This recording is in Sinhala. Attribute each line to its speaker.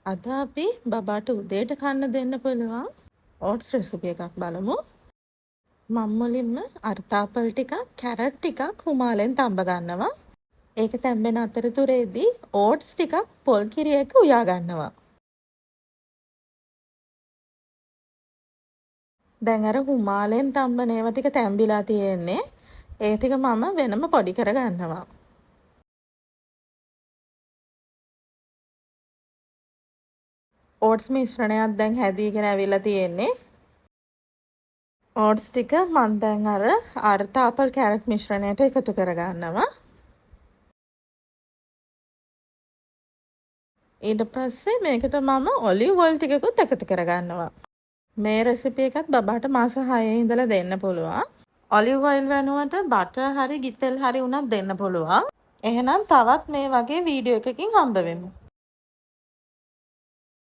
Speaker 1: අද අපි බබාට උදේට කන්න දෙන්න පුළුවන් ඕට්ස් රෙසිපි එකක් බලමු. මම මුලින්ම අර්තාපල් ටිකක්, කැරට් ටිකක් හුමාලෙන් තඹ ගන්නවා. ඒක තැම්බෙන අතරතුරේදී ඕට්ස් ටිකක් පොල් කිරියක උයා ගන්නවා. දැන් අර හුමාලෙන් තඹන ඒවා ටික තැම්බිලා තියෙන්නේ. ඒ ටික මම වෙනම පොඩි කර ගන්නවා. ඕට්ස් මිශ්‍රණයක් දැන් හැදීගෙන ඇවිල්ලා තියෙන්නේ. ඕට්ස් ටික මම දැන් අර අර්තාපල් කැරට් මිශ්‍රණයට එකතු කරගන්නවා. ඊට පස්සේ මේකට මම ඔලිව් ඔයිල් ටිකකුත් එකතු කරගන්නවා. මේ රෙසිපි එකත් බබාට මාස 6 ඉඳලා දෙන්න පුළුවන්. ඔලිව් ඔයිල් වෙනුවට බටර් හරි ගිතෙල් හරි උනත් දෙන්න පුළුවන්. එහෙනම් තවත් මේ වගේ වීඩියෝ එකකින් හම්බ වෙමු.